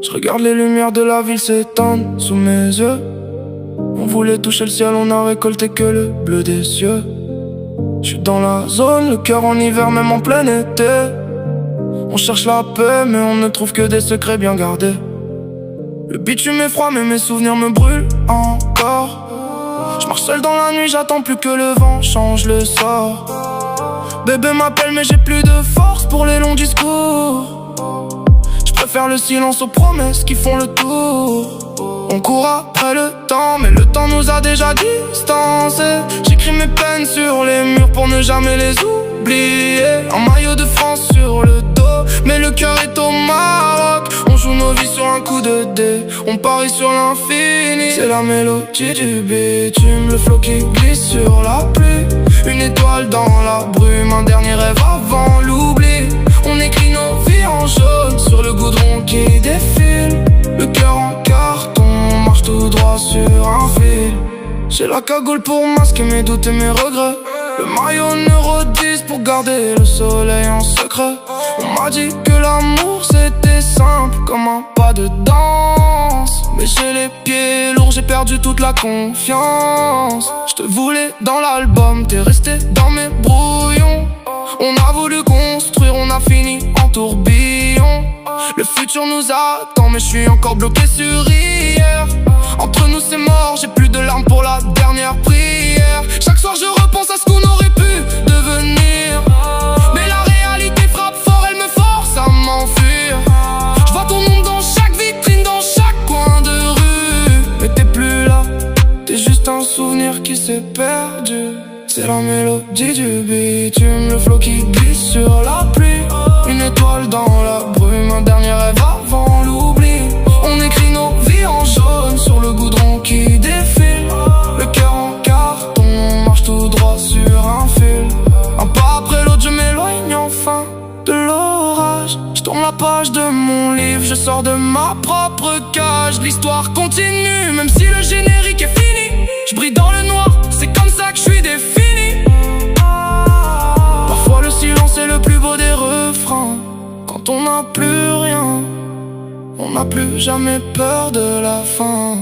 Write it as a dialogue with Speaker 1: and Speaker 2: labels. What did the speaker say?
Speaker 1: Je regarde les lumières de la ville s'éteindre sous mes yeux. On voulait toucher le ciel, on a récolté que le bleu des cieux. Je suis dans la zone, le cœur en hiver, même en plein été. On cherche la paix, mais on ne trouve que des secrets bien gardés. Le bitume est froid, mais mes souvenirs me brûlent encore. Je marche seul dans la nuit, j'attends plus que le vent change le sort. Bébé m'appelle, mais j'ai plus de force pour les longs discours. Je préfère le silence aux promesses qui font le tour. On court après le temps, mais le temps nous a déjà distancés. J'écris mes peines sur les murs pour ne jamais les oublier. En maillot de France sur le dos, mais le cœur est au Maroc. On joue nos vies sur un coup de dé, on parie sur l'infini. C'est la mélodie du bitume, le flot qui glisse sur la pluie. Une étoile dans la brume, un dernier rêve avant l'oubli. On écrit nos vies en jaune sur le goudron qui défile. Le cœur en carton, on marche tout droit sur un fil. J'ai la cagoule pour masquer mes doutes et mes regrets. Le maillot numéro 10 pour garder le soleil en secret. On m'a dit que l'amour c'était simple comme un pas de danse. Mais j'ai les pieds lourds, j'ai perdu toute la confiance. Je te voulais dans l'album, t'es resté dans mes brouillons. On a voulu construire, on a fini en tourbillon. Le futur nous attend, mais je suis encore bloqué sur hier. Entre nous c'est mort, j'ai plus de larmes pour la dernière prière. Chaque soir je repense à ce qu'on aurait pu devenir. Mais la réalité frappe fort, elle me force à m'enfuir. Je vois ton nom dans chaque vitrine, dans chaque coin de rue. Mais t'es plus là, t'es juste un souvenir qui s'est perdu. C'est la mélodie du bitume, le flot qui glisse sur la pluie. Une étoile dans la brume, un dernier rêve avant l'oubli. On écrit nos vies en jaune sur le goudron qui défile. Le cœur en carton, on marche tout droit sur un fil. Un pas après l'autre, je m'éloigne enfin de l'orage. Je tourne la page de mon livre, je sors de ma propre cage. L'histoire continue, même si le générique est fini. Je brille dans le noir, c'est comme ça que je suis défini. Parfois le silence est le plus beau des refrains. Quand on n'a plus rien, on n'a plus jamais peur de la fin.